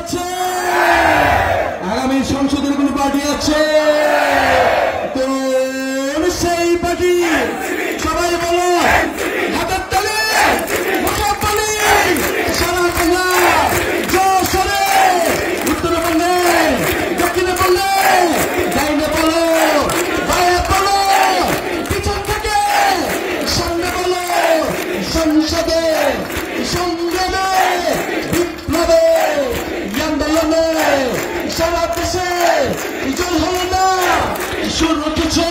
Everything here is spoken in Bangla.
আছে? আগামী সংসদের কোন পার্টি আছে? কোন সেই পার্টি? সবাই বলো, হাতের তালি, মুখে তালি, সারা বাংলা জোরে, উত্তরে বললে, দক্ষিণে বললে, ডাইনে বলো, বায়ে বলো, পিছন থেকে সামনে বলো, সংসদে, সংগ্রামে, বিপ্লবে, আন্দোলনে, সারা দেশে জয় হলো না, শুরু কিছু